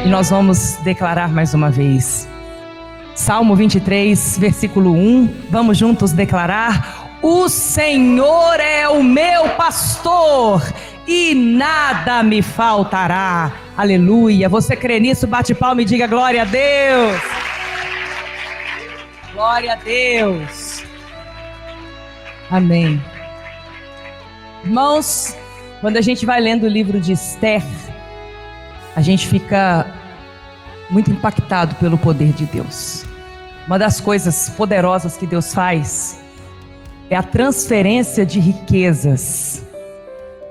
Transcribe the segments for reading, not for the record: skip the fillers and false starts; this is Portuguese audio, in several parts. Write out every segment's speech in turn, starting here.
E nós vamos declarar mais uma vez. Salmo 23, versículo 1. Vamos juntos declarar: o Senhor é o meu pastor e nada me faltará. Aleluia. Você crê nisso? Bate palma e diga glória a Deus. Glória a Deus. Amém. Irmãos, quando a gente vai lendo o livro de Esther, a gente fica muito impactado pelo poder de Deus. Uma das coisas poderosas que Deus faz é a transferência de riquezas.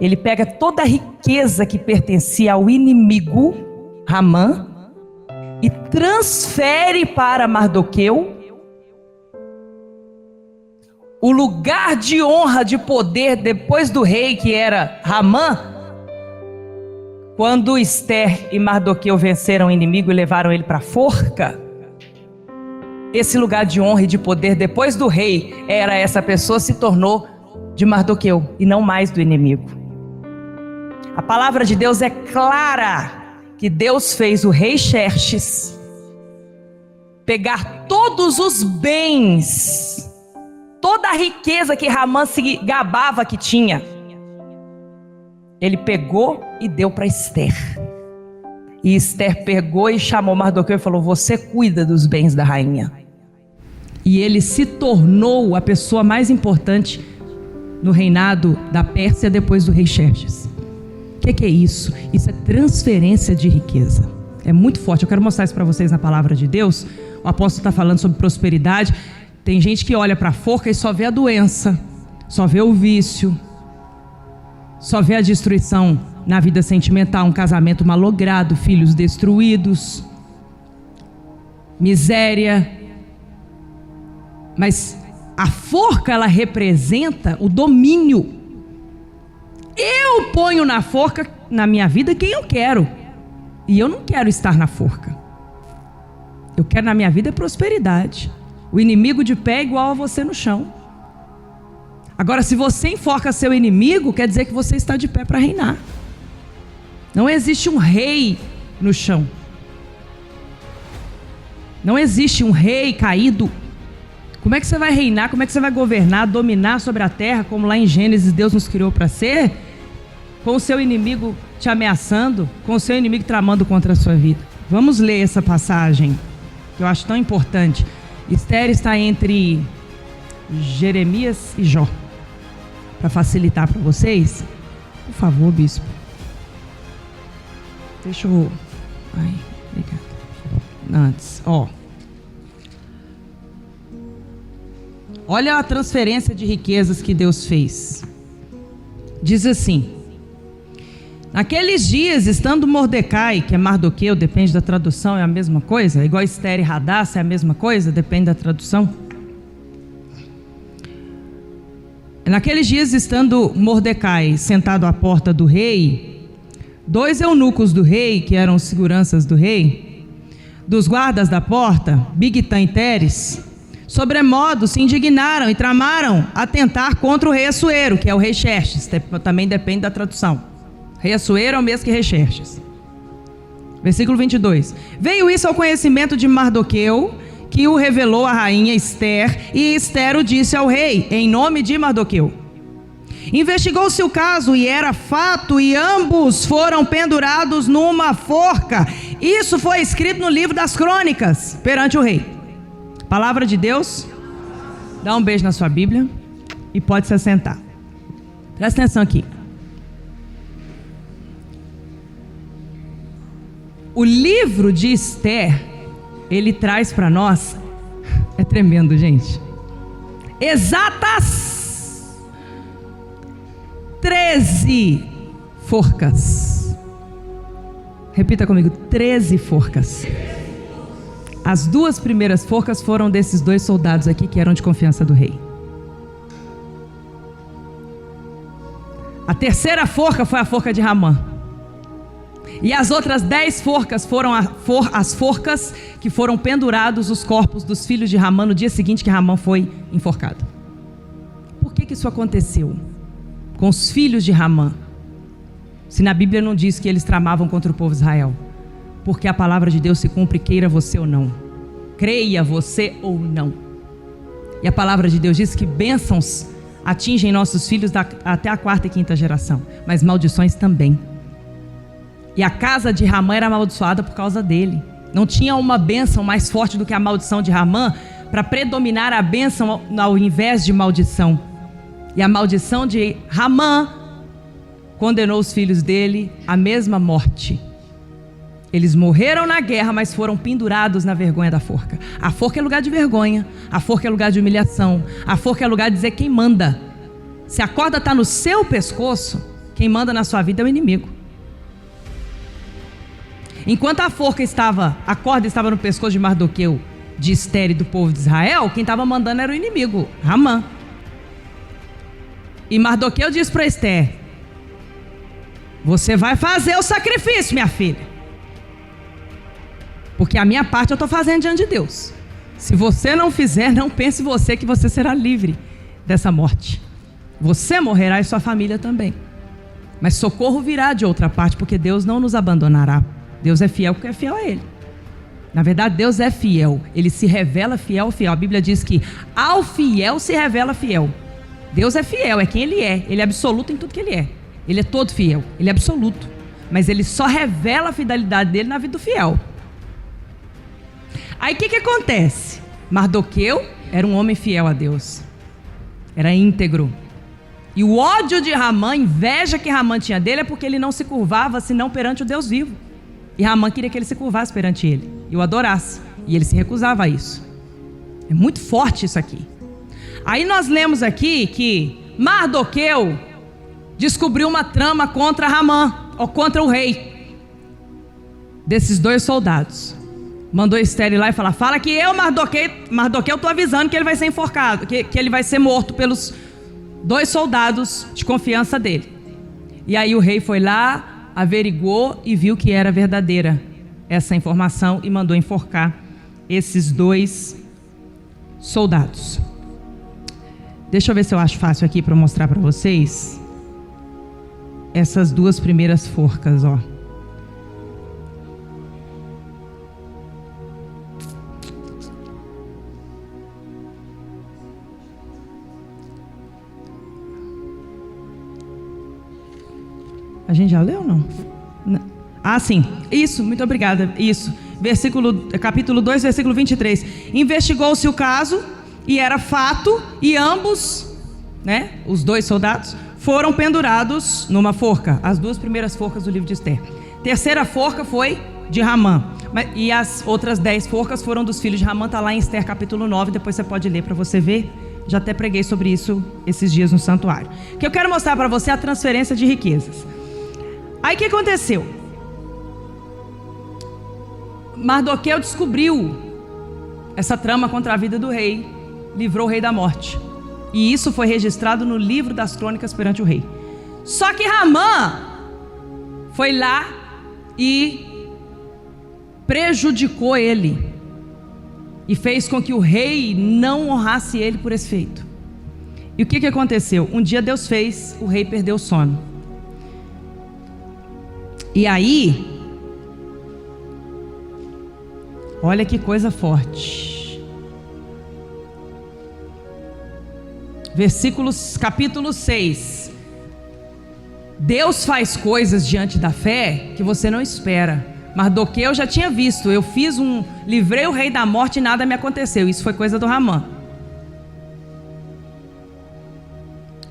Ele pega toda a riqueza que pertencia ao inimigo, Ramã, e transfere para Mardoqueu o lugar de honra, de poder, depois do rei, que era Ramã. Quando Esther e Mardoqueu venceram o inimigo e levaram ele para a forca, esse lugar de honra e de poder, depois do rei, era essa pessoa, se tornou de Mardoqueu e não mais do inimigo. A palavra de Deus é clara, que Deus fez o rei Xerxes pegar todos os bens, toda a riqueza que Ramã se gabava que tinha. Ele pegou e deu para Esther. E Esther pegou e chamou Mardoqueu e falou: você cuida dos bens da rainha. E ele se tornou a pessoa mais importante no reinado da Pérsia depois do rei Xerxes. O que é isso? Isso é transferência de riqueza. É muito forte. Eu quero mostrar isso para vocês na palavra de Deus. O apóstolo está falando sobre prosperidade. Tem gente que olha para a forca e só vê a doença, só vê o vício, só vê a destruição na vida sentimental, um casamento malogrado, filhos destruídos, miséria. Mas a forca, ela representa o domínio. Eu ponho na forca, na minha vida, quem eu quero. E eu não quero estar na forca. Eu quero na minha vida prosperidade. O inimigo de pé é igual a você no chão. Agora, se você enforca seu inimigo, quer dizer que você está de pé para reinar. Não existe um rei no chão. Não existe um rei caído. Como é que você vai reinar? Como é que você vai governar, dominar sobre a terra, como lá em Gênesis Deus nos criou para ser? Com o seu inimigo te ameaçando, com o seu inimigo tramando contra a sua vida. Vamos ler essa passagem, que eu acho tão importante. Esther está entre Jeremias e Jó. Para facilitar para vocês, por favor, bispo. Deixa eu... Ai, obrigada. Antes, olha a transferência de riquezas que Deus fez. Diz assim: naqueles dias, estando Mordecai, que é Mardoqueu, depende da tradução, é a mesma coisa, igual Esther e Hadassah é a mesma coisa, depende da tradução. Naqueles dias, estando Mordecai sentado à porta do rei, 2 eunucos do rei, que eram seguranças do rei, dos guardas da porta, Bigtan e Teres, sobremodo se indignaram e tramaram atentar contra o rei Assuero, que é o rei Xerxes, também depende da tradução. Rei Assuero é o mesmo que rei Xerxes. Versículo 22. Veio isso ao conhecimento de Mardoqueu, que o revelou à rainha Esther, e Esther o disse ao rei, em nome de Mardoqueu. Investigou-se o caso, e era fato, e ambos foram pendurados numa forca. Isso foi escrito no livro das crônicas, perante o rei. Palavra de Deus. Dá um beijo na sua Bíblia, e pode se assentar. Presta atenção aqui. O livro de Esther, ele traz para nós, é tremendo, gente, exatas 13 forcas. Repita comigo: 13 forcas. As 2 primeiras forcas foram desses 2 soldados aqui, que eram de confiança do rei. A terceira forca foi a forca de Ramã. E as outras 10 forcas foram as forcas que foram pendurados os corpos dos filhos de Ramã no dia seguinte que Ramã foi enforcado. Por que isso aconteceu com os filhos de Ramã? Se na Bíblia não diz que eles tramavam contra o povo de Israel. porque a palavra de Deus se cumpre, queira você ou não. Creia você ou não. E a palavra de Deus diz que bênçãos atingem nossos filhos até a 4ª e 5ª geração, mas maldições também. E a casa de Ramã era amaldiçoada por causa dele. Não tinha uma bênção mais forte do que a maldição de Ramã para predominar a bênção ao invés de maldição. E a maldição de Ramã condenou os filhos dele à mesma morte. Eles morreram na guerra, mas foram pendurados na vergonha da forca. A forca é lugar de vergonha, a forca é lugar de humilhação, a forca é lugar de dizer quem manda. Se a corda está no seu pescoço, quem manda na sua vida é o inimigo. Enquanto a corda estava no pescoço de Mardoqueu, de Esther e do povo de Israel, quem estava mandando era o inimigo, Ramã. E Mardoqueu disse para Esther: você vai fazer o sacrifício, minha filha, porque a minha parte eu estou fazendo diante de Deus. Se você não fizer, não pense você que você será livre dessa morte. Você morrerá e sua família também. Mas socorro virá de outra parte, porque Deus não nos abandonará. Deus é fiel porque é fiel a Ele. Na verdade, Deus é fiel. Ele se revela fiel ao fiel. A Bíblia diz que ao fiel se revela fiel. Deus é fiel, é quem Ele é. Ele é absoluto em tudo que Ele é. Ele é todo fiel, Ele é absoluto. Mas Ele só revela a fidelidade dEle na vida do fiel. Aí o que acontece? Mardoqueu era um homem fiel a Deus. Era íntegro. E o ódio de Ramã, a inveja que Ramã tinha dele, é porque ele não se curvava senão perante o Deus vivo. E Ramã queria que ele se curvasse perante ele e o adorasse. E ele se recusava a isso. É muito forte isso aqui. Aí nós lemos aqui que Mardoqueu descobriu uma trama contra Ramã, ou contra o rei, desses 2 soldados. Mandou Esther ir lá e falar: fala que eu, Mardoqueu, estou avisando que ele vai ser enforcado, que ele vai ser morto pelos 2 soldados de confiança dele. E aí o rei foi lá, averiguou e viu que era verdadeira essa informação e mandou enforcar esses 2 soldados. Deixa eu ver se eu acho fácil aqui para mostrar para vocês essas 2 primeiras forcas, ó. A gente já leu ou não? Ah, sim. Isso, muito obrigada. Isso. Capítulo 2, versículo 23. Investigou-se o caso e era fato, e ambos, os 2 soldados, foram pendurados numa forca. As 2 primeiras forcas do livro de Esther. Terceira forca foi de Ramã. E as outras 10 forcas foram dos filhos de Ramã. Está lá em Esther capítulo 9. Depois você pode ler para você ver. Já até preguei sobre isso esses dias no santuário. O que eu quero mostrar para você é a transferência de riquezas. Aí o que aconteceu? Mardoqueu descobriu essa trama contra a vida do rei, livrou o rei da morte. E isso foi registrado no livro das crônicas perante o rei. Só que Ramã foi lá e prejudicou ele. E fez com que o rei não honrasse ele por esse feito. E o que aconteceu? Um dia Deus fez o rei perder o sono. E aí, olha que coisa forte. Capítulo 6. Deus faz coisas diante da fé que você não espera. Mardoqueu já tinha visto. Livrei o rei da morte e nada me aconteceu. Isso foi coisa do Ramã.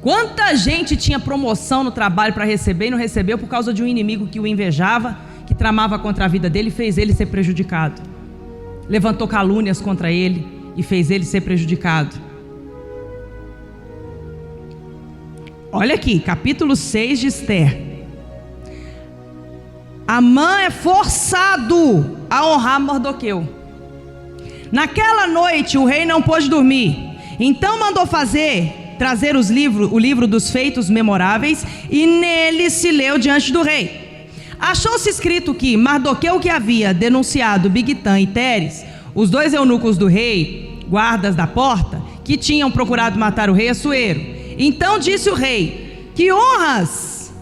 Quanta gente tinha promoção no trabalho para receber e não recebeu por causa de um inimigo que o invejava, que tramava contra a vida dele e fez ele ser prejudicado. Levantou calúnias contra ele e fez ele ser prejudicado. Olha aqui, capítulo 6 de Esther. Amã é forçado a honrar Mardoqueu. Naquela noite o rei não pôde dormir. Então mandou trazer o livro dos feitos memoráveis, e nele se leu diante do rei. Achou-se escrito que Mardoqueu, que havia denunciado Bigtã e Teres, os 2 eunucos do rei, guardas da porta, que tinham procurado matar o rei Assuero. Então disse o rei: que honras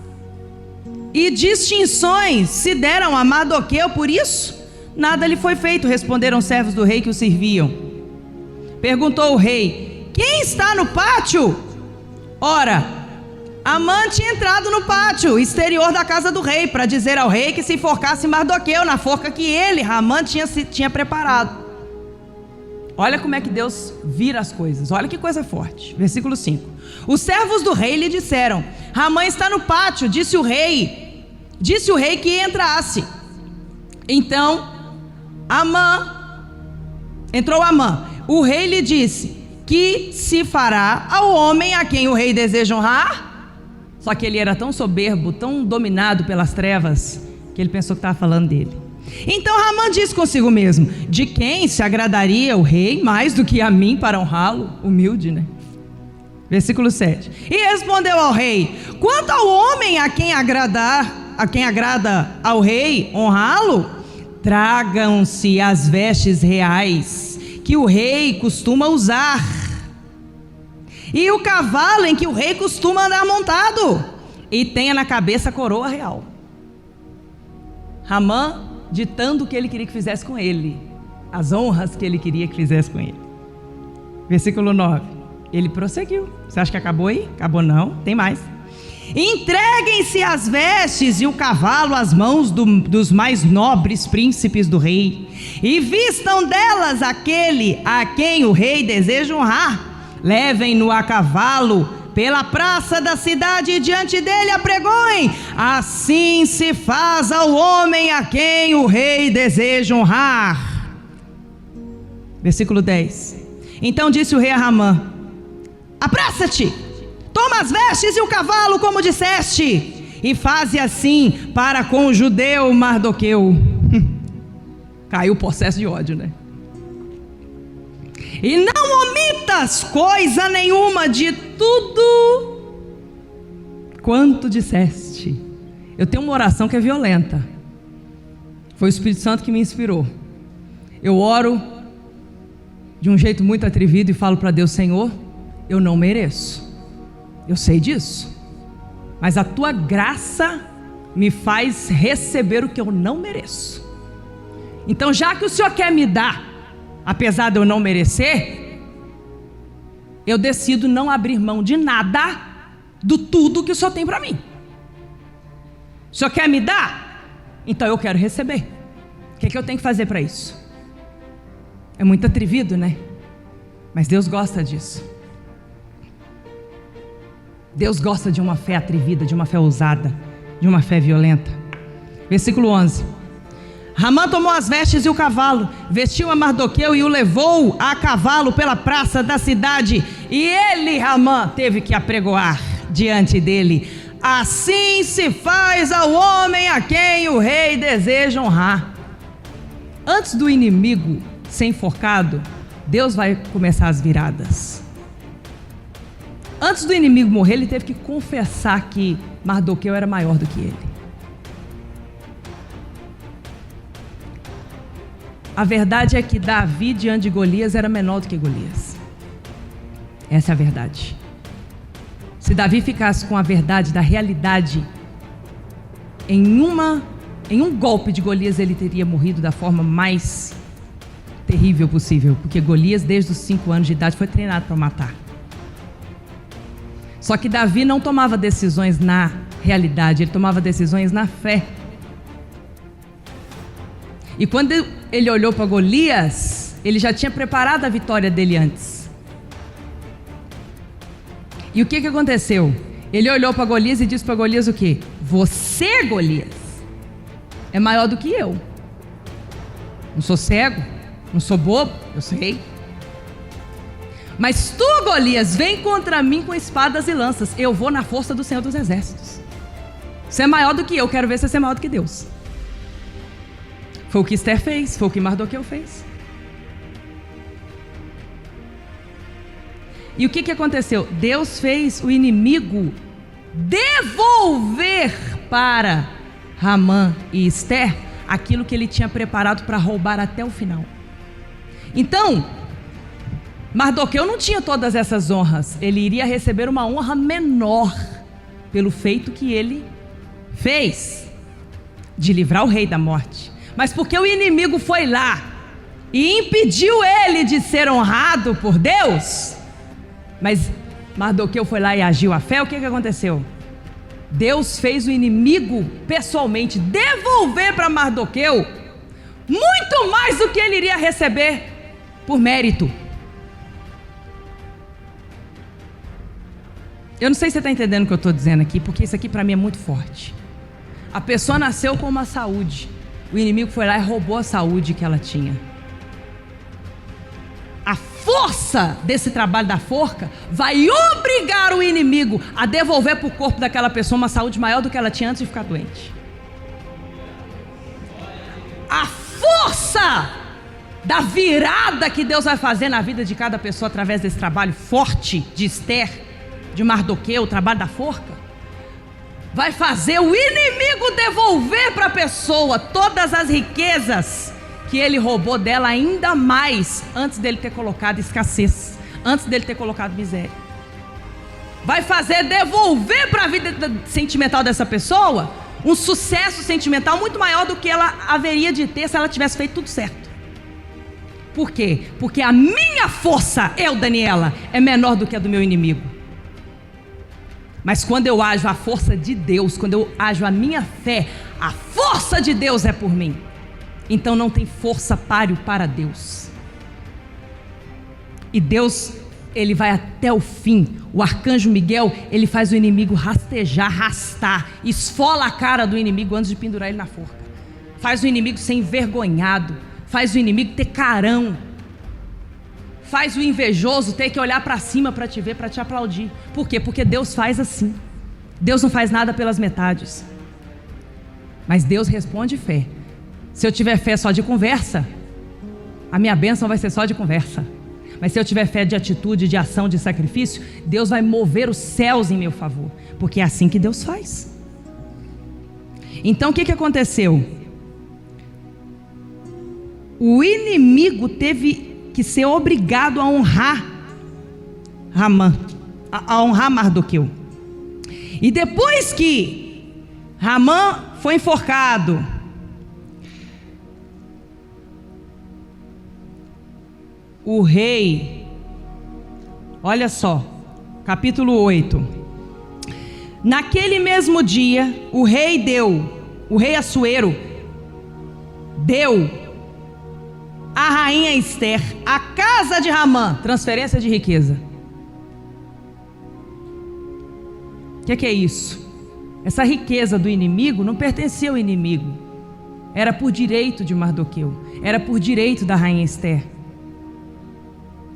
e distinções se deram a Mardoqueu por isso? Nada lhe foi feito, responderam os servos do rei que o serviam. Perguntou o rei: quem está no pátio? Ora, Amã tinha entrado no pátio exterior da casa do rei para dizer ao rei que se enforcasse Mardoqueu na forca que ele, Amã, tinha preparado. Olha como é que Deus vira as coisas, olha que coisa forte. Versículo 5: os servos do rei lhe disseram: Amã está no pátio. Disse o rei que entrasse. Então entrou Amã. O rei lhe disse: que se fará ao homem a quem o rei deseja honrar? Só que ele era tão soberbo, tão dominado pelas trevas, que ele pensou que estava falando dele. Então Amã disse consigo mesmo: de quem se agradaria o rei mais do que a mim para honrá-lo? Humilde, né? Versículo 7: e respondeu ao rei: quanto ao homem a quem agrada ao rei honrá-lo, tragam-se as vestes reais que o rei costuma usar, e o cavalo em que o rei costuma andar montado, e tenha na cabeça a coroa real. Amã ditando o que ele queria que fizesse com ele, as honras que ele queria que fizesse com ele. Versículo 9, ele prosseguiu. Você acha que acabou aí? Acabou não, tem mais. Entreguem-se as vestes e o cavalo às mãos dos mais nobres príncipes do rei, e vistam delas aquele a quem o rei deseja honrar. Levem-no a cavalo pela praça da cidade e diante dele apregoem: assim se faz ao homem a quem o rei deseja honrar. Versículo 10: então disse o rei a Amã: apressa-te, toma as vestes e o cavalo como disseste, e faze assim para com o judeu Mardoqueu. Caiu o processo de ódio, né? E não omitas coisa nenhuma de tudo quanto disseste. Eu tenho uma oração que é violenta. Foi o Espírito Santo que me inspirou. Eu oro de um jeito muito atrevido e falo para Deus: Senhor, eu não mereço, eu sei disso, mas a tua graça me faz receber o que eu não mereço. Então, já que o Senhor quer me dar, apesar de eu não merecer, eu decido não abrir mão de nada do tudo que o Senhor tem para mim. O Senhor quer me dar? Então eu quero receber. O que é que eu tenho que fazer para isso? É muito atrevido, né? Mas Deus gosta disso. Deus gosta de uma fé atrevida, de uma fé ousada, de uma fé violenta. Versículo 11: Amã tomou as vestes e o cavalo, vestiu a Mardoqueu e o levou a cavalo pela praça da cidade, e ele, Amã, teve que apregoar diante dele: assim se faz ao homem a quem o rei deseja honrar. Antes do inimigo ser enforcado, Deus vai começar as viradas. Antes do inimigo morrer, ele teve que confessar que Mardoqueu era maior do que ele. A verdade é que Davi diante de Golias era menor do que Golias. Essa é a verdade. Se Davi ficasse com a verdade da realidade, em um golpe de Golias ele teria morrido da forma mais terrível possível, porque Golias desde os 5 anos de idade foi treinado para matar. Só que Davi não tomava decisões na realidade, ele tomava decisões na fé. E quando ele olhou para Golias, ele já tinha preparado a vitória dele antes. E o que aconteceu? Ele olhou para Golias e disse para Golias o quê? Você, Golias, é maior do que eu. Não sou cego, não sou bobo, eu sei. Mas tu, Golias, vem contra mim com espadas e lanças. Eu vou na força do Senhor dos Exércitos. Você é maior do que eu, quero ver se você é maior do que Deus. Foi o que Esther fez, foi o que Mardoqueu fez. E o que aconteceu? Deus fez o inimigo devolver para Amã e Esther aquilo que ele tinha preparado para roubar até o final. Então, Mardoqueu não tinha todas essas honras, ele iria receber uma honra menor pelo feito que ele fez? De livrar o rei da morte. Mas porque o inimigo foi lá e impediu ele de ser honrado por Deus, mas Mardoqueu foi lá e agiu à fé, o que aconteceu? Deus fez o inimigo pessoalmente devolver para Mardoqueu muito mais do que ele iria receber por mérito. Eu não sei se você está entendendo o que eu estou dizendo aqui, porque isso aqui para mim é muito forte. A pessoa nasceu com uma saúde, o inimigo foi lá e roubou a saúde que ela tinha. A força desse trabalho da forca vai obrigar o inimigo a devolver para o corpo daquela pessoa uma saúde maior do que ela tinha antes de ficar doente. A força da virada que Deus vai fazer na vida de cada pessoa através desse trabalho forte de Esther, de Mardoqueu, o trabalho da forca, vai fazer o inimigo devolver para a pessoa todas as riquezas que ele roubou dela, ainda mais antes dele ter colocado escassez, antes dele ter colocado miséria. Vai fazer devolver para a vida sentimental dessa pessoa um sucesso sentimental muito maior do que ela haveria de ter se ela tivesse feito tudo certo. Por quê? Porque a minha força, Daniela, é menor do que a do meu inimigo. Mas quando eu ajo a força de Deus, quando eu ajo a minha fé, a força de Deus é por mim. Então não tem força páreo para Deus. E Deus, ele vai até o fim. O arcanjo Miguel, ele faz o inimigo rastejar, arrastar, esfola a cara do inimigo antes de pendurar ele na forca. Faz o inimigo ser envergonhado, faz o inimigo ter carão, faz o invejoso ter que olhar para cima para te ver, para te aplaudir. Por quê? Porque Deus faz assim. Deus não faz nada pelas metades. Mas Deus responde fé. Se eu tiver fé só de conversa, a minha bênção vai ser só de conversa. Mas se eu tiver fé de atitude, de ação, de sacrifício, Deus vai mover os céus em meu favor. Porque é assim que Deus faz. Então o que aconteceu? O inimigo teve que ser obrigado a honrar Ramã, a honrar Mardoqueu. E depois que Ramã foi enforcado, o rei, olha só, capítulo 8. Naquele mesmo dia, o rei Assuero, deu a rainha Esther a casa de Ramã, transferência de riqueza. O que é isso? Essa riqueza do inimigo não pertencia ao inimigo, era por direito de Mardoqueu, era por direito da rainha Esther.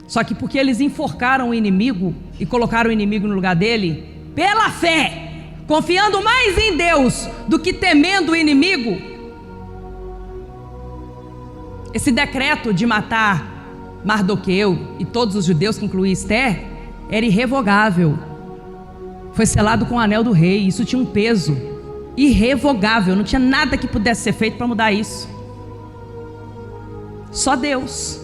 Só que porque eles enforcaram o inimigo e colocaram o inimigo no lugar dele, pela fé, confiando mais em Deus do que temendo o inimigo, esse decreto de matar Mardoqueu e todos os judeus, que incluía Esther, era irrevogável. Foi selado com o anel do rei. Isso tinha um peso irrevogável. Não tinha nada que pudesse ser feito para mudar isso. Só Deus.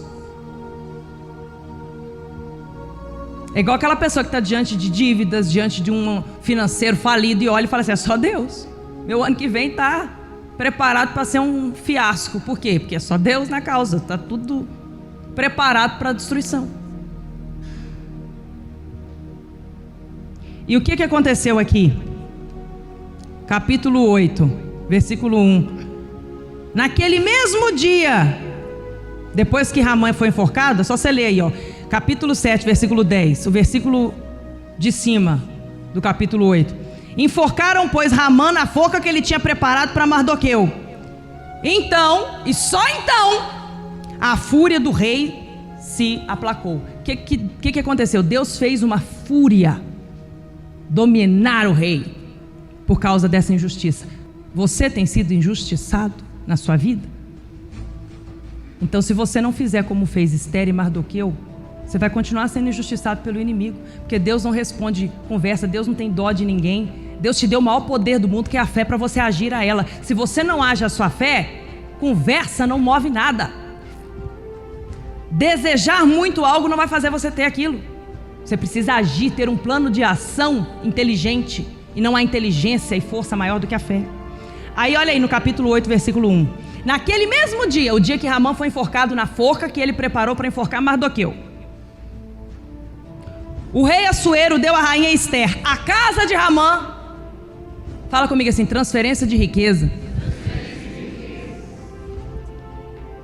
É igual aquela pessoa que está diante de dívidas, diante de um financeiro falido e olha e fala assim: é só Deus. Meu ano que vem está preparado para ser um fiasco. Por quê? Porque é só Deus na causa. Está tudo preparado para a destruição. E o que aconteceu aqui? Capítulo 8, versículo 1. Naquele mesmo dia, depois que Ramã foi enforcado, só você ler aí, ó. Capítulo 7, versículo 10, o versículo de cima do capítulo 8. Enforcaram, pois, Ramã na forca que ele tinha preparado para Mardoqueu. Então, e só então, a fúria do rei se aplacou. O que aconteceu? Deus fez uma fúria dominar o rei por causa dessa injustiça. Você tem sido injustiçado na sua vida? Então, se você não fizer como fez Esther e Mardoqueu, você vai continuar sendo injustiçado pelo inimigo, porque Deus não responde conversa, Deus não tem dó de ninguém. Deus te deu o maior poder do mundo, que é a fé, para você agir a ela. Se você não age a sua fé, conversa não move nada. Desejar muito algo não vai fazer você ter aquilo. Você precisa agir, ter um plano de ação inteligente, E não há inteligência e força maior do que a fé. Aí olha aí no capítulo 8, versículo 1. Naquele mesmo dia, o dia que Ramã foi enforcado na forca que ele preparou para enforcar Mardoqueu, o rei Assuero deu à rainha Ester a casa de Ramã. Fala comigo assim, transferência de riqueza.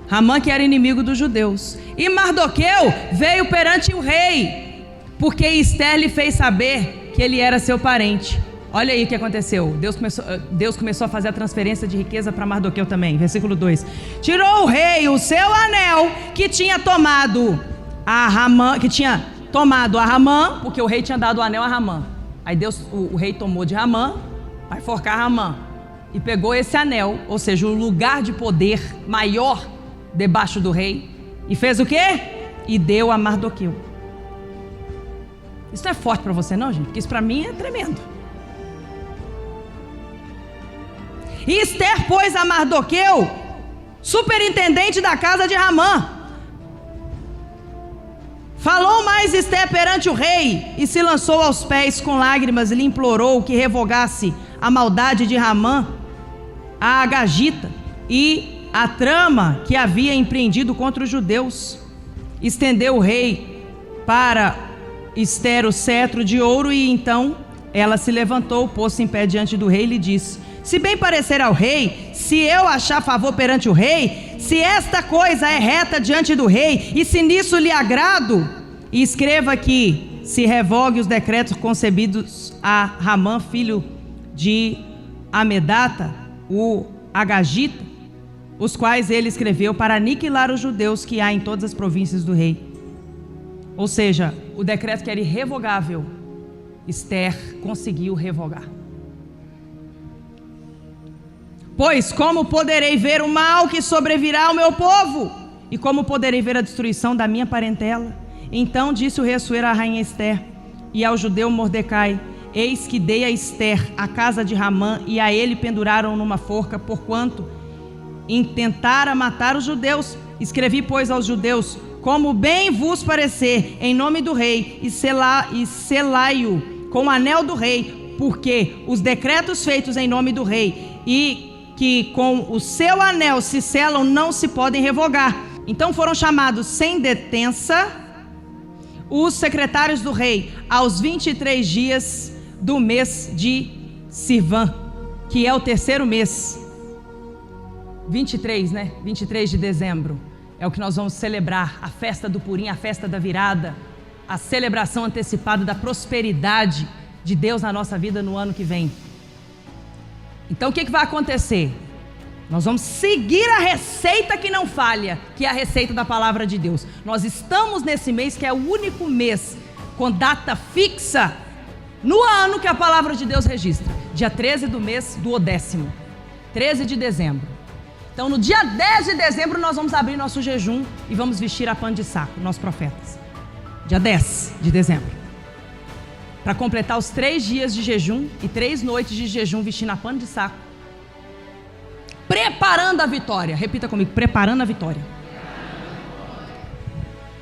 Ramã, que era inimigo dos judeus. E Mardoqueu veio perante o rei, porque Ester lhe fez saber que ele era seu parente. Olha aí o que aconteceu. Deus começou a fazer a transferência de riqueza para Mardoqueu também. Versículo 2. Tirou o rei o seu anel que tinha tomado a Ramã, porque o rei tinha dado o anel a Ramã. Aí o rei tomou de Ramã para enforcar Ramã. E pegou esse anel, ou seja, o lugar de poder maior debaixo do rei. E fez o quê? E deu a Mardoqueu. Isso não é forte para você não, gente? Porque isso para mim é tremendo. E Ester pôs a Mardoqueu superintendente da casa de Ramã. Falou mais Ester perante o rei e se lançou aos pés com lágrimas e lhe implorou que revogasse a maldade de Ramã, a Agagita e a trama que havia empreendido contra os judeus. Estendeu o rei para Ester o cetro de ouro e então ela se levantou, pôs-se em pé diante do rei e lhe disse: se bem parecer ao rei, se eu achar favor perante o rei, se esta coisa é reta diante do rei, e se nisso lhe agrado, e escreva que se revogue os decretos concebidos a Ramã, filho de Amedata, o Agagita, os quais ele escreveu para aniquilar os judeus que há em todas as províncias do rei. Ou seja, o decreto que era irrevogável, Ester conseguiu revogar. Pois como poderei ver o mal que sobrevirá ao meu povo? E como poderei ver a destruição da minha parentela? Então disse o rei Assuero à rainha Ester e ao judeu Mordecai: eis que dei a Ester a casa de Ramã, e a ele penduraram numa forca, porquanto intentara matar os judeus. Escrevi, pois, aos judeus, como bem vos parecer, em nome do rei, e selai-o com o anel do rei, porque os decretos feitos em nome do rei e que com o seu anel se selam não se podem revogar. Então foram chamados sem detença os secretários do rei aos 23 dias do mês de Sirvã, que é o terceiro mês. 23, né? 23 de dezembro é o que nós vamos celebrar, a festa do Purim, a festa da virada, a celebração antecipada da prosperidade de Deus na nossa vida no ano que vem. Então o que vai acontecer? Nós vamos seguir a receita que não falha, que é a receita da palavra de Deus. Nós estamos nesse mês que é o único mês com data fixa no ano que a palavra de Deus registra. Dia 13 do mês do 10º, 13 de dezembro. Então no dia 10 de dezembro nós vamos abrir nosso jejum e vamos vestir a pano de saco, nós profetas. Dia 10 de dezembro. Para completar os 3 dias de jejum e 3 noites de jejum vestindo a pano de saco. Preparando a vitória. Repita comigo, preparando a vitória.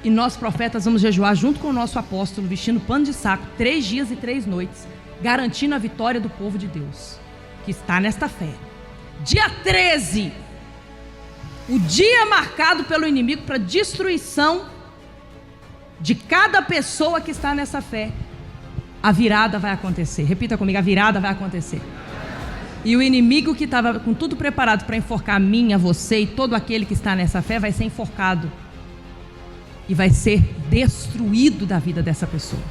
E nós profetas vamos jejuar junto com o nosso apóstolo, vestindo pano de saco, 3 dias e 3 noites, garantindo a vitória do povo de Deus, que está nesta fé. Dia 13, o dia marcado pelo inimigo para destruição de cada pessoa que está nessa fé. A virada vai acontecer. Repita comigo, a virada vai acontecer. E o inimigo que estava com tudo preparado para enforcar a mim, a você e todo aquele que está nessa fé vai ser enforcado. E vai ser destruído da vida dessa pessoa.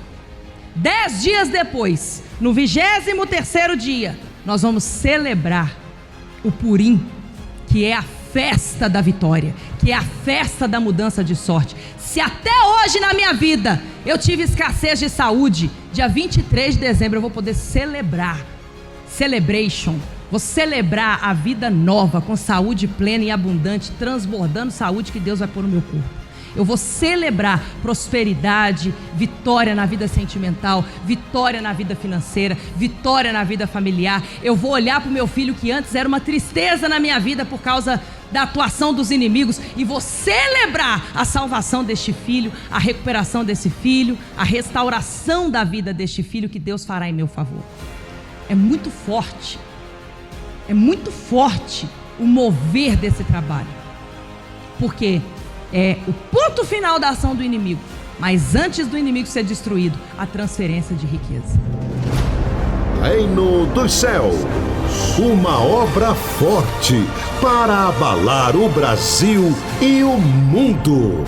10 dias depois, no 23º dia, nós vamos celebrar o Purim, que é a festa da vitória, que é a festa da mudança de sorte. Se até hoje na minha vida eu tive escassez de saúde, dia 23 de dezembro eu vou poder celebrar. Celebration. Vou celebrar a vida nova, com saúde plena e abundante, transbordando saúde que Deus vai pôr no meu corpo. Eu vou celebrar prosperidade, vitória na vida sentimental, vitória na vida financeira, vitória na vida familiar. Eu vou olhar para o meu filho que antes era uma tristeza na minha vida por causa da atuação dos inimigos e vou celebrar a salvação deste filho, a recuperação desse filho, a restauração da vida deste filho que Deus fará em meu favor. é muito forte. É muito forte o mover desse trabalho. Porque é o ponto final da ação do inimigo. Mas antes do inimigo ser destruído, a transferência de riqueza. Reino dos Céus, uma obra forte para abalar o Brasil e o mundo.